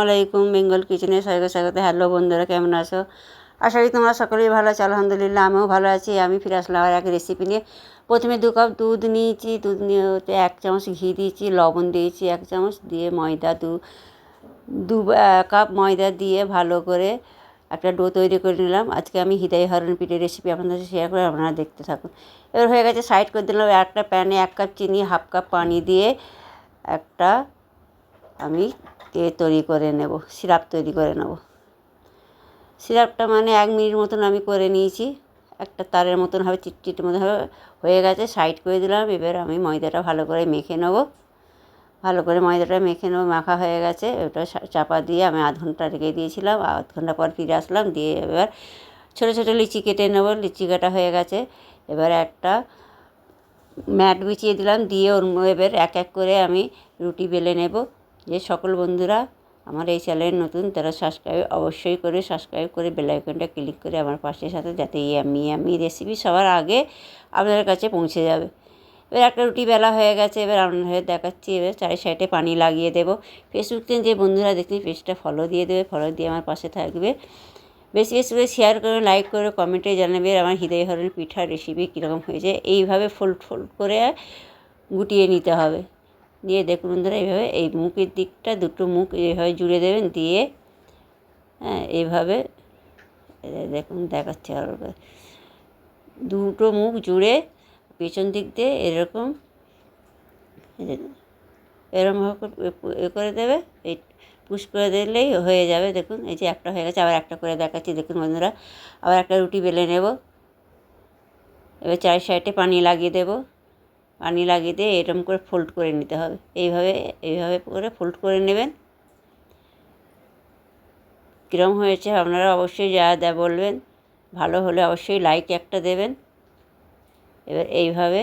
আলাইকুম। বেঙ্গল কিচেনে সবাইকে স্বাগত। হ্যালো বন্ধুরা, কেমন আছো? আশা করি তোমরা সকলেই ভালো আছো। আলহামদুলিল্লাহ আমিও ভালো আছি। আমি ফিরে আসলাম আর এক রেসিপি নিয়ে। প্রথমে 2 কাপ দুধ নিয়েছি। দুধ নিয়ে 1 চামচ ঘি দিয়েছি, লবণ দিয়েছি 1 চামচ, দিয়ে ময়দা দু কাপ ময়দা দিয়ে ভালো করে একটা ডো তৈরি করে নিলাম। আজকে আমি হৃদয় হরণ পিঠের রেসিপি আপনাদের সাথে শেয়ার করে, আপনারা দেখতে থাকুন। এবার হয়ে গেছে, সাইড করে দিলাম। একটা প্যানে 1 কাপ চিনি, 1/2 কাপ পানি দিয়ে একটা আমি তৈরি করে নেব, সিরাপ তৈরি করে নেব। সিরাপটা মানে 1 মিনিট মতন আমি করে নিয়েছি। একটা তারের মতন হবে, চিটচিটের মতন হবে, হয়ে গেছে। সাইড করে দিলাম। এবার আমি ময়দাটা ভালো করে মেখে নেব। ভালো করে ময়দাটা মেখে নেব। মাখা হয়ে গেছে। ওটা চাপা দিয়ে আমি আধ ঘন্টা রেখে দিয়েছিলাম। আধ ঘন্টা পর ফিরে আসলাম। দিয়ে এবার ছোটো ছোটো লিচি কেটে নেব। লিচি কাটা হয়ে গেছে। এবার একটা ম্যাট বিছিয়ে দিলাম। দিয়ে ওর এবার এক এক করে আমি রুটি বেলে নেব। যে সকল বন্ধুরা আমার এই চ্যানেল নতুন, তারা অবশ্যই সাবস্ক্রাইব করে বেল আইকনটা ক্লিক করে আমার পাশে সাথে, যাতে আমি রেসিপি সবার আগে আপনাদের কাছে পৌঁছে যাবে। এবার একটা রুটি বেলা হয়ে গেছে। এবার আপনাদের দেখাচ্ছি। এবার 4 সাইডে পানি লাগিয়ে দেবো। ফেসবুক থেকে যে বন্ধুরা দেখছেন পেজটা ফলো দিয়ে দেবে, ফলো দিয়ে আমার পাশে থাকবে। বেশি বেশি করে শেয়ার করে, লাইক করে, কমেন্টে জানাবে আমার হৃদয় হরণ পিঠার রেসিপি কীরকম হয়েছে। এইভাবে ফোল্ড করে গুটিয়ে নিতে হবে। দিয়ে দেখুন বন্ধুরা, এইভাবে এই মুখের দিকটা দুটো মুখ এইভাবে জুড়ে দেবেন। দিয়ে এইভাবে দেখুন দেখাচ্ছে, আর দুটো মুখ জুড়ে পেছন দিক দিয়ে এরকম করে দেবে। এই পুশ করে দিলেই হয়ে যাবে। দেখুন এই যে একটা হয়ে গেছে। আবার একটা করে দেখাচ্ছি। দেখুন বন্ধুরা, আবার একটা রুটি বেলে নেব। এবার 4 সাইডে পানি লাগিয়ে দেব। পানি লাগিয়ে দিয়ে এরকম করে ফোল্ড করে নিতে হবে। এইভাবে করে ফোল্ড করে নেবেন। কীরকম হয়েছে আপনারা অবশ্যই যা বলবেন। ভালো হলে অবশ্যই লাইক একটা দেবেন। এবার এইভাবে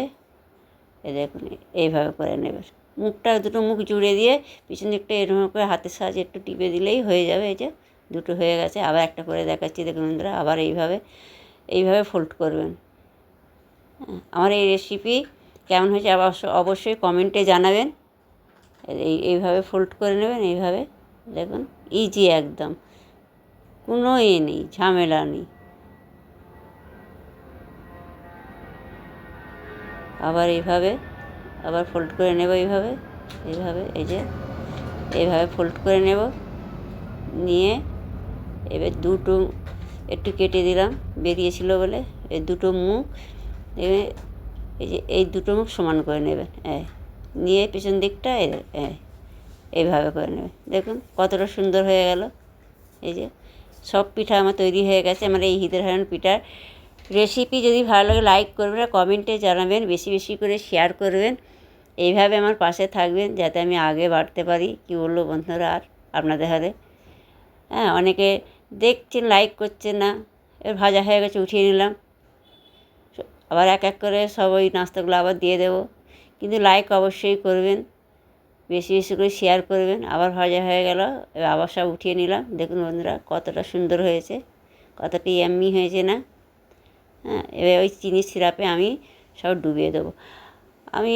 দেখুন এইভাবে করে নেবেন। মুখটা দুটো মুখ জুড়ে দিয়ে পিছন দিকটা এরকম করে হাতের সাহায্যে একটু টিপে দিলেই হয়ে যাবে। এই যে দুটো হয়ে গেছে। আবার একটা করে দেখাচ্ছি। দেখুন বন্ধুরা, আবার এইভাবে ফোল্ড করবেন। আমার এই রেসিপি কেমন হয়েছে অবশ্যই কমেন্টে জানাবেন। এইভাবে ফোল্ড করে নেবেন। এইভাবে দেখুন, ইজি একদম, কোনো নেই, ঝামেলা নেই। আবার আবার ফোল্ড করে নেব। এইভাবে এই যে এইভাবে ফোল্ড করে নেব। নিয়ে এবার দুটো একটু কেটে দিলাম, বেরিয়েছিল বলে। এই দুটো মুখ এই দুটো মুখ সমান করে নেবেন। নিয়ে পেছন দিকটা এইভাবে করে নেবেন। দেখুন কতটা সুন্দর হয়ে গেল। এই যে সব পিঠা আমার তৈরি হয়ে গেছে। আমার এই হৃদয় হরণ পিঠার রেসিপি যদি ভালো লাগে লাইক করবেন আর কমেন্টে জানাবেন। বেশি বেশি করে শেয়ার করবেন। এইভাবে আমার পাশে থাকবেন, যাতে আমি আগে বাড়তে পারি। কী বললো বন্ধুরা আর আপনাদের হাতে। অনেকে দেখছেন, লাইক করছেন না। এবার ভাজা হয়ে গেছে, উঠিয়ে নিলাম। আবার এক এক করে সব ওই নাস্তাগুলো আবার দিয়ে দেবো। কিন্তু লাইক অবশ্যই করবেন, বেশি বেশি করে শেয়ার করবেন। আবার ভাজা হয়ে গেল। এবার আবার সব উঠিয়ে নিলাম। দেখুন বন্ধুরা কতটা সুন্দর হয়েছে, কতটা ইয়াম্মি হয়েছে না? এবার ওই চিনির সিরাপে আমি সব ডুবিয়ে দেবো। আমি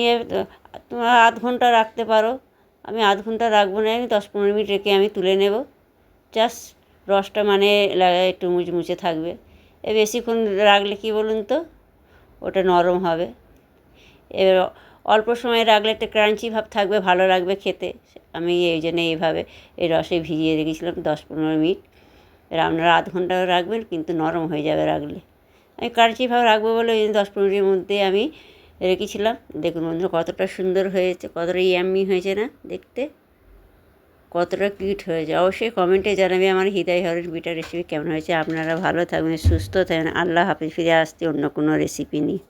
তোমরা আধ ঘন্টা রাখতে পারো। আমি আধ ঘন্টা রাখবো না, আমি 10-15 মিনিট রেখে আমি তুলে নেব। জাস্ট রসটা মানে একটু মুচমুচে থাকবে। বেশিক্ষণ রাখলে কী বলুন তো, ওটা নরম হবে। এবার অল্প সময় রাখলে একটা ক্রাঞ্চি ভাব থাকবে, ভালো লাগবে খেতে। আমি এই জন্য এইভাবে এই রসে ভিজিয়ে রেখেছিলাম 10-15 মিনিট। এবার আপনারা আধ ঘন্টা রাখবেন, কিন্তু নরম হয়ে যাবে রাখলে। আমি ক্রাঞ্চি ভাব রাখবো বলে ওই 10-15 মিনিটের মধ্যে আমি রেখেছিলাম। দেখুন বন্ধুরা কতটা সুন্দর হয়েছে, কতটা ইয়াম্মি হয়েছে না দেখতে, কতটা কিউট হয়েছে। অবশ্যই কমেন্টে জানাবে আমার হৃদয় হরণ পিঠার রেসিপি কেমন হয়েছে। আপনারা ভালো থাকবেন, সুস্থ থাকবেন। আল্লাহ হাফেজ। ফিরে আসতে অন্য কোনো রেসিপি নিয়ে।